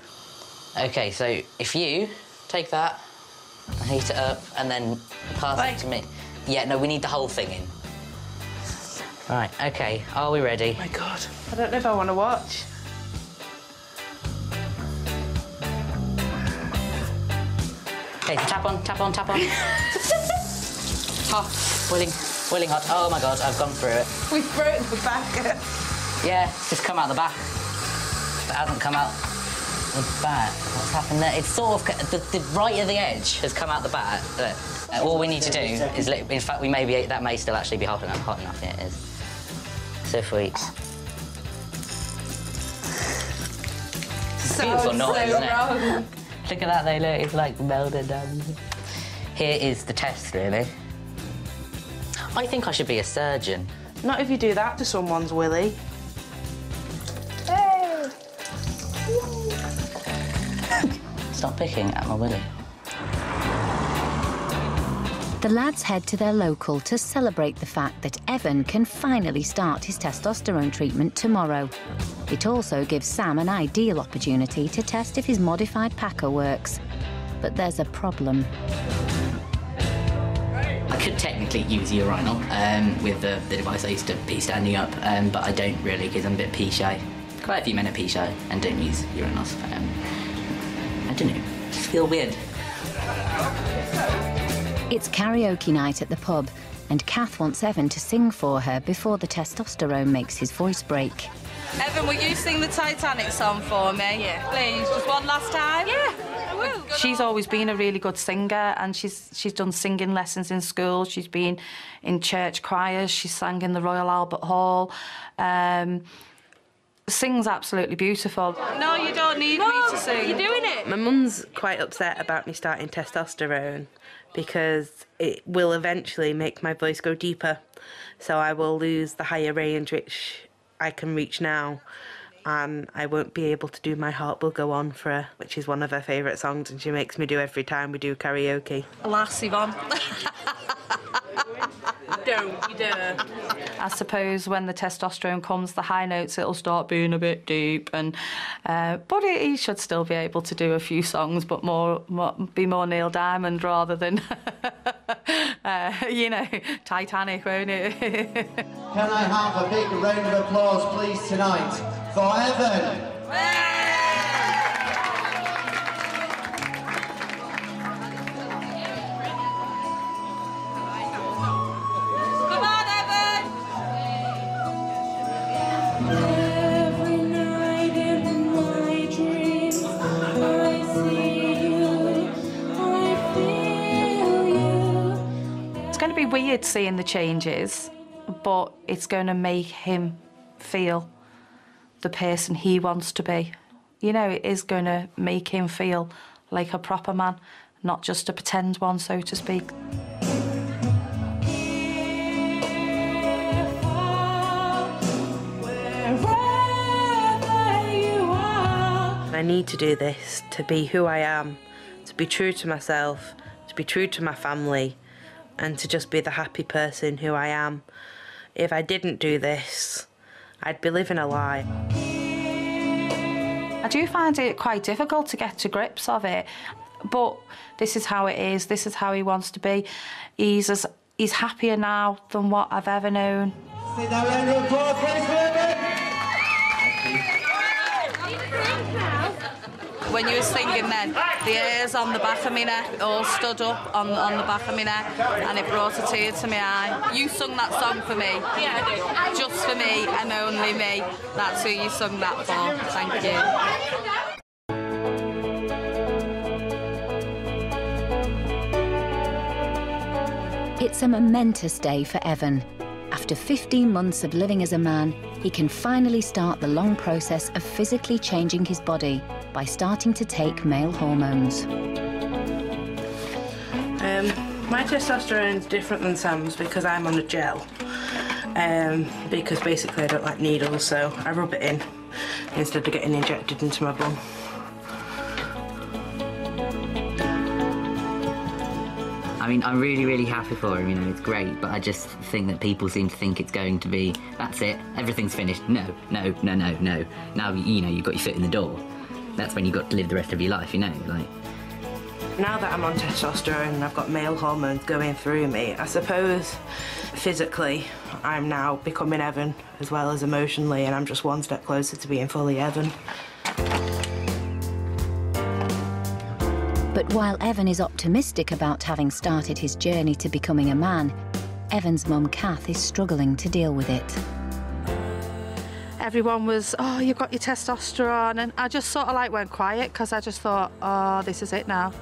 C: OK, so if you take that, heat it up, and then pass it to me. Yeah, no, we need the whole thing in. Right, OK, are we ready?
D: Oh my God, I don't know if I want to watch.
C: OK, so tap on, tap on, tap on. Hot, boiling hot. Oh my God, I've gone through it.
D: We broke the backer.
C: Yeah, it's just come out the back. It hasn't come out the back. What's happened there? It's sort of, the right of the edge has come out the back. Look, all we need to do is, in fact, that may still actually be hot enough. Yeah, it is. So if we... It's a beautiful knot, isn't it? Look at that, though, look, it's like melded down. Here is the test, really. I think I should be a surgeon.
D: Not if you do that to someone's willy.
C: stop picking at my willy.
A: The lads head to their local to celebrate the fact that Evan can finally start his testosterone treatment tomorrow. It also gives Sam an ideal opportunity to test if his modified packer works. But there's a problem.
C: I could technically use a urinal with the device I used to pee standing up, but I don't really because I'm a bit pee shy. Quite a few men are pee shy and don't use urinals. I don't know, just feel weird.
A: It's karaoke night at the pub, and Kath wants Evan to sing for her before the testosterone makes his voice break.
O: Evan, will you sing the Titanic song for me? Yeah. Please, just one last time? Yeah, I will.
F: She's always been a really good singer, and she's done singing lessons in school. She's been in church choirs. She sang in the Royal Albert Hall. Sings absolutely beautiful.
O: No, you don't need me to sing. You're doing it.
B: My mum's quite upset about me starting testosterone because it will eventually make my voice go deeper. So I will lose the higher range which I can reach now, and I won't be able to do My Heart Will Go On for her, which is one of her favourite songs, and she makes me do every time we do karaoke.
O: Alas, Yvonne.
F: Don't you dare. I suppose when the testosterone comes, the high notes, it'll start being a bit deep, and but he should still be able to do a few songs, but be more Neil Diamond rather than, you know, Titanic, won't it?
P: Can I have a big round of applause, please, tonight for Evan?
F: Weird seeing the changes, but it's going to make him feel the person he wants to be. You know, it is going to make him feel like a proper man, not just a pretend one, so to speak.
B: I need to do this to be who I am, to be true to myself, to be true to my family, and to just be the happy person who I am. If I didn't do this, I'd be living a lie.
F: I do find it quite difficult to get to grips of it, but this is how it is, this is how he wants to be. He's happier now than what I've ever known.
O: When you were singing then, the hairs on the back of my neck all stood up on the back of my neck, and it brought a tear to my eye. You sung that song for me. Yeah, I did. Just for me and only me. That's who you sung that for. Thank
A: you. It's a momentous day for Evan. After 15 months of living as a man, he can finally start the long process of physically changing his body by starting to take male hormones.
B: My testosterone's different than Sam's because I'm on a gel. Because basically I don't like needles, so I rub it in instead of getting injected into my bum.
C: I mean, I'm really, really happy for him, you know, it's great, but I just think that people seem to think it's going to be, that's it, everything's finished. No. Now, you know, you've got your foot in the door. That's when you've got to live the rest of your life, you know, like.
B: Now that I'm on testosterone and I've got male hormones going through me, I suppose physically I'm now becoming Evan as well as emotionally, and I'm just one step closer to being fully Evan.
A: But while Evan is optimistic about having started his journey to becoming a man, Evan's mum, Kath, is struggling to deal with it.
F: Everyone was, oh, you've got your testosterone, and I just sort of like went quiet because I just thought, oh, this is it now.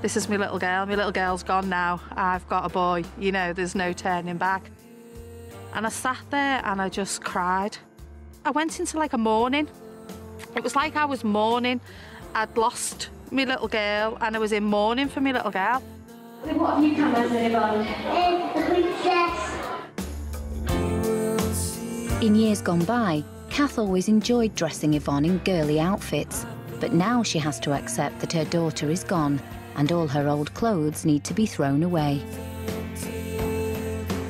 F: This is my little girl. My little girl's gone now. I've got a boy, you know, there's no turning back. And I sat there and I just cried. I went into like a mourning. It was like I was mourning. I'd lost my little girl and I was in mourning for my little girl.
Q: What have you come as, everyone? The princess.
A: In years gone by, Kath always enjoyed dressing Yvonne in girly outfits. But now she has to accept that her daughter is gone and all her old clothes need to be thrown away.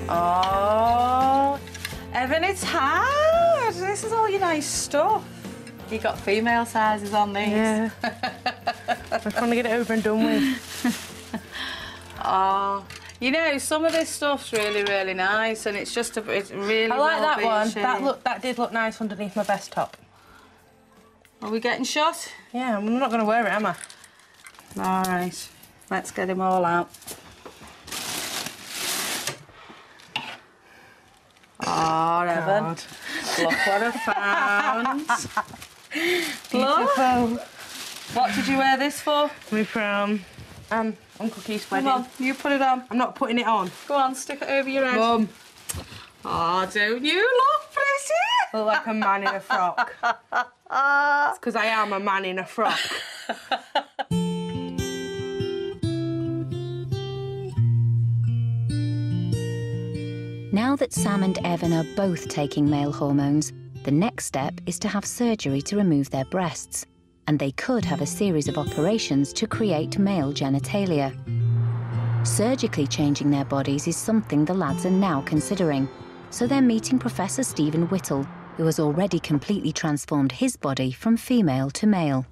O: Oh, Evan, it's hard. This is all your nice stuff. You got female sizes on these.
D: Yeah. I just want to get it over and done with.
O: Oh, you know, some of this stuff's really, really nice, and it's just it's really.
D: I like that one.
O: Shape.
D: That did look nice underneath my vest top.
O: Are we getting shot?
D: Yeah, I'm not going to wear it, am I?
O: All right, let's get them all out. Oh, Evan, look what I found. Look. What did you wear this for?
D: We're from Uncle Keith's wedding.
O: Come on, you put it on.
D: I'm not putting it on.
O: Go on, stick it over your head.
D: Mum.
O: Oh, don't you look pretty?
D: I look like a man in a frock. It's because I am a man in a frock.
A: Now that Sam and Evan are both taking male hormones, the next step is to have surgery to remove their breasts, and they could have a series of operations to create male genitalia. Surgically changing their bodies is something the lads are now considering, so they're meeting Professor Stephen Whittle, who has already completely transformed his body from female to male.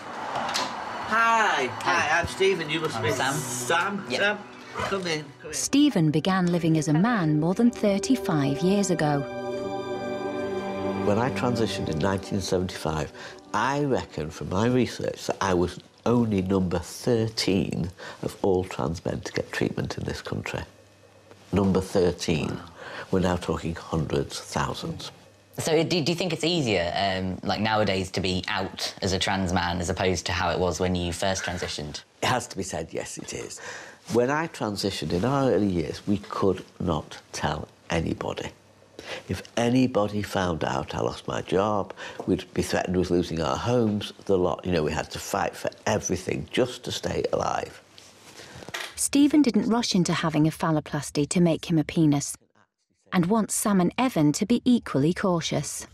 R: Hi, I'm Stephen. You must be
C: Sam.
R: Sam?
C: Yep.
R: Sam? Come in.
A: Stephen began living as a man more than 35 years ago.
R: When I transitioned in 1975, I reckon from my research that I was only number 13 of all trans men to get treatment in this country. Number 13. We're now talking hundreds, thousands.
C: So do you think it's easier, like nowadays, to be out as a trans man as opposed to how it was when you first transitioned?
R: It has to be said, yes, it is. When I transitioned in our early years, we could not tell anybody. If anybody found out I lost my job, we'd be threatened with losing our homes, the lot. You know, we had to fight for everything just to stay alive.
A: Stephen didn't rush into having a phalloplasty to make him a penis, and wants Sam and Evan to be equally cautious.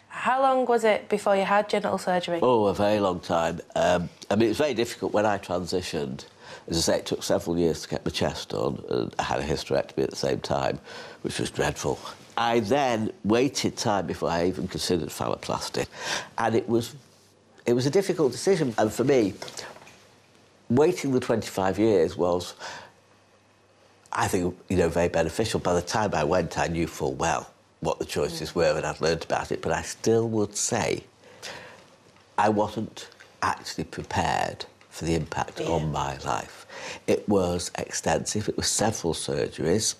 D: How long was it before you had genital surgery?
R: Oh, a very long time. I mean, it was very difficult when I transitioned. As I say, it took several years to get my chest done, and I had a hysterectomy at the same time, which was dreadful. I then waited time before I even considered phalloplasty, and it was a difficult decision. And for me, waiting the 25 years was, I think, you know, very beneficial. By the time I went, I knew full well what the choices were, and I'd learned about it, but I still would say I wasn't actually prepared for the impact on my life. It was extensive. It was several surgeries.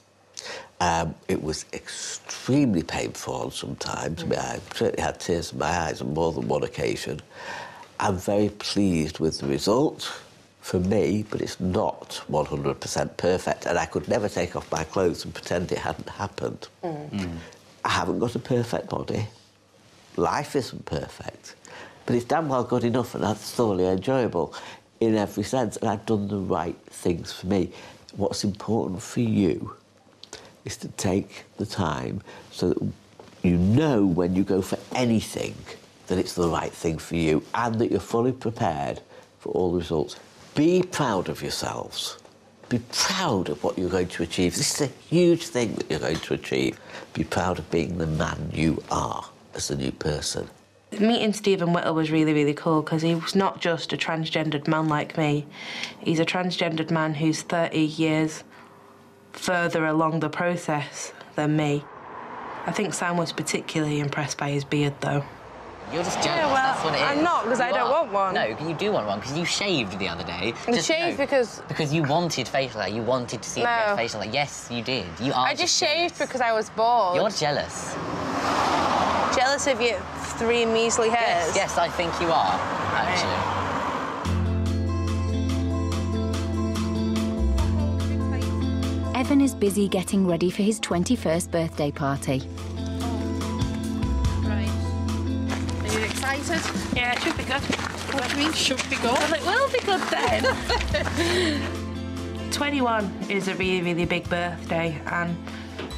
R: It was extremely painful sometimes. I mean, I certainly had tears in my eyes on more than one occasion. I'm very pleased with the result for me, but it's not 100% perfect, and I could never take off my clothes and pretend it hadn't happened. I haven't got a perfect body. Life isn't perfect, but it's damn well good enough, and that's thoroughly enjoyable in every sense, and I've done the right things for me. What's important for you is to take the time so that you know when you go for anything that it's the right thing for you and that you're fully prepared for all the results. Be proud of yourselves. Be proud of what you're going to achieve. This is a huge thing that you're going to achieve. Be proud of being the man you are as a new person.
D: Meeting Stephen Whittle was really, really cool because he was not just a transgendered man like me. He's a transgendered man who's 30 years further along the process than me. I think Sam was particularly impressed by his beard, though.
C: You're just jealous,
D: Yeah, well,
C: that's what it is.
D: I'm not, because I don't want one.
C: No, you do want one, because you shaved the other day.
D: I shaved because...
C: Because you wanted facial hair, you wanted to see
D: No.
C: facial hair. Yes, you did. You are
D: I just shaved because I was bored.
C: You're jealous.
D: Jealous of your 3 measly hairs?
C: Yes, I think you are, actually.
A: Evan is busy getting ready for his 21st birthday party.
O: Are you excited?
D: Yeah, it should be good.
O: What do you mean, should be good?
D: Well, it will be good then. 21 is a really, really big birthday, and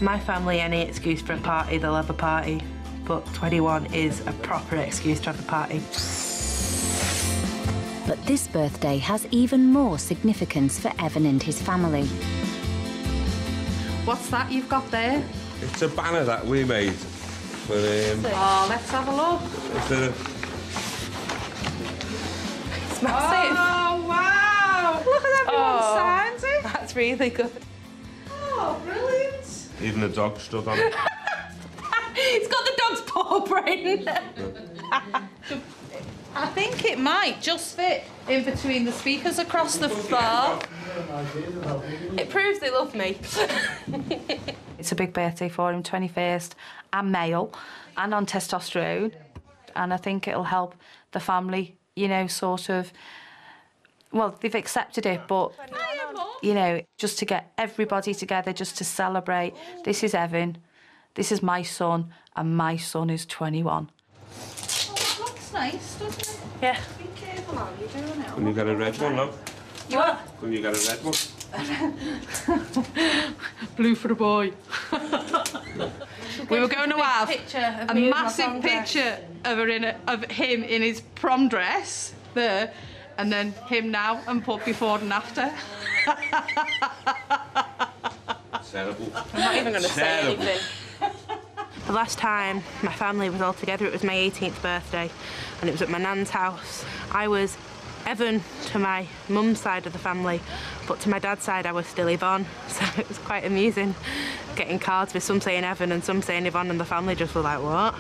D: my family, any excuse for a party, they'll have a party. but 21 is a proper excuse to have a party.
A: But this birthday has even more significance for Evan and his family.
O: What's that you've got there?
E: It's a banner that we made for
O: Oh, let's have a look.
D: It's massive.
O: Oh, wow! Look at everyone signs it.
D: That's really good.
O: Oh, brilliant.
E: Even the dog stood on it.
D: It's got the dog's paw print.
O: I think it might just fit in between the speakers across the floor.
D: It proves they love me.
F: It's a big birthday for him, 21st, and male, and on testosterone. And I think it'll help the family, you know, sort of... Well, they've accepted it, but, you know, just to get everybody together, just to celebrate. This is Evan, this is my son, and my son is 21.
O: Looks nice, doesn't it?
D: Yeah.
O: Be careful how you doing it.
E: Can you get a red one, love?
D: You what?
E: Can you get a red one?
O: Blue for the boy. We were going to have a massive picture of him in his prom dress there, and then him now, and put before and after.
E: Terrible.
D: I'm not even going to say anything. The last time my family was all together, it was my 18th birthday, and it was at my nan's house. I was Evan to my mum's side of the family, but to my dad's side I was still Yvonne, so it was quite amusing getting cards with some saying Evan and some saying Yvonne, and the family just were like, what?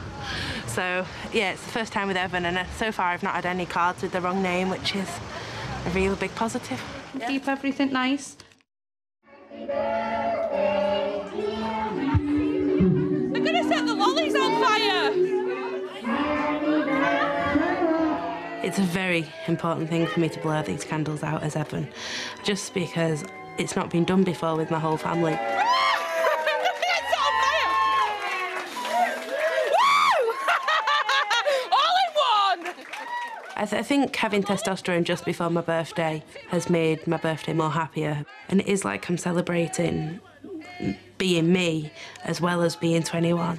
D: So yeah, it's the first time with Evan, and so far I've not had any cards with the wrong name, which is a real big positive.
O: Keep everything nice.
D: They're gonna set the lollies on fire! It's a very important thing for me to blow these candles out as Evan, just because it's not been done before with my whole family. I think having testosterone just before my birthday has made my birthday more happier. And it is like I'm celebrating being me as well as being 21.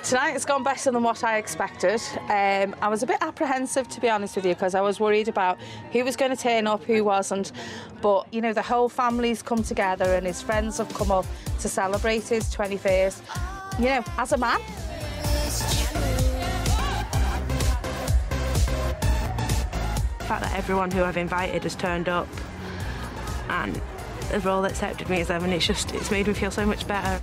O: Tonight has gone better than what I expected. I was a bit apprehensive, to be honest with you, because I was worried about who was going to turn up, who wasn't. But, you know, the whole family's come together and his friends have come up to celebrate his 21st, you know, as a man.
D: The fact that everyone who I've invited has turned up and they've all accepted me as Evan, it's made me feel so much better.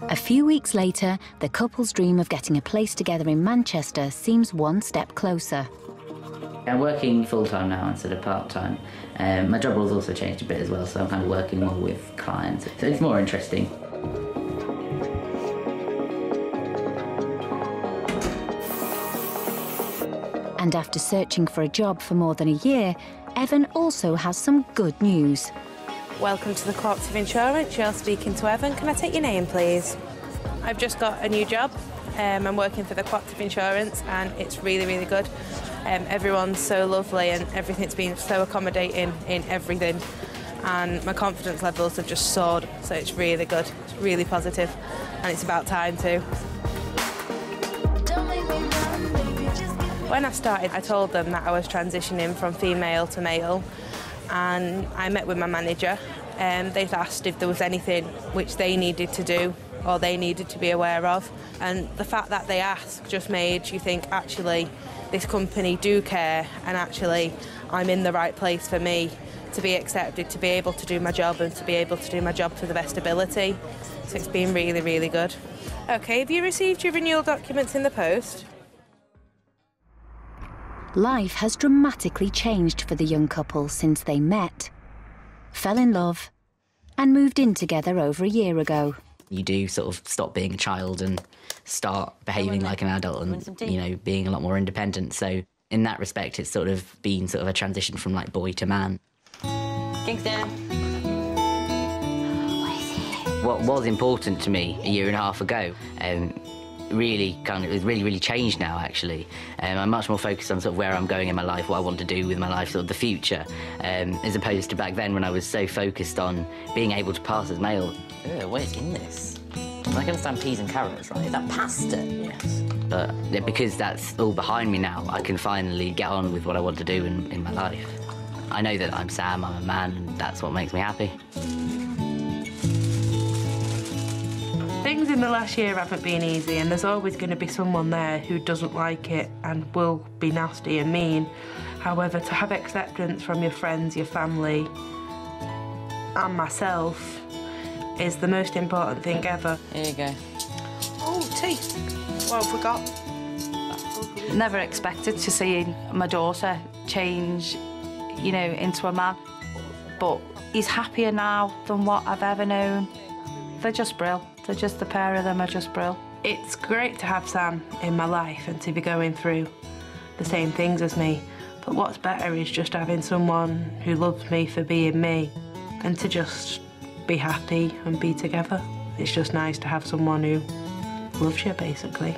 A: A few weeks later, the couple's dream of getting a place together in Manchester seems one step closer.
C: I'm working full-time now instead of part-time. My job role's also changed a bit as well, so I'm kind of working more with clients. So it's more interesting.
A: And after searching for a job for more than a year, Evan also has some good news.
D: Welcome to the Cooperative Insurance. You're speaking to Evan. Can I take your name, please? I've just got a new job. I'm working for the Cooperative Insurance, and it's really, really good. Everyone's so lovely, and everything's been so accommodating in everything. And my confidence levels have just soared, so it's really good. It's really positive, and it's about time too. When I started, I told them that I was transitioning from female to male, and I met with my manager, and they'd asked if there was anything which they needed to do or they needed to be aware of. And the fact that they asked just made you think, actually, this company do care, and actually I'm in the right place for me to be accepted, to be able to do my job, and to be able to do my job to the best ability. So it's been really, really good. OK, have you received your renewal documents in the post?
A: Life has dramatically changed for the young couple since they met, fell in love, and moved in together over a year ago.
C: You do sort of stop being a child and start behaving like an adult and, you know, being a lot more independent. So in that respect, it's sort of been sort of a transition from like boy to man.
G: Kingston.
C: what was important to me a year and a half ago really changed now, actually. I'm much more focused on sort of where I'm going in my life, what I want to do with my life, sort of the future, as opposed to back then when I was so focused on being able to pass as male.
S: What's in this? I can understand peas and carrots, right? Is that pasta? Yes.
C: But because that's all behind me now, I can finally get on with what I want to do in my life. I know that I'm Sam, I'm a man, and that's what makes me happy.
D: Things in the last year haven't been easy, and there's always going to be someone there who doesn't like it and will be nasty and mean. However, to have acceptance from your friends, your family, and myself is the most important thing ever.
S: Here you go.
J: Oh, tea. What have we got?
O: Never expected to see my daughter change, you know, into a man. But he's happier now than what I've ever known. They're just brill. They're just, the pair of them are just brill.
D: It's great to have Sam in my life and to be going through the same things as me. But what's better is just having someone who loves me for being me and to just be happy and be together. It's just nice to have someone who loves you, basically.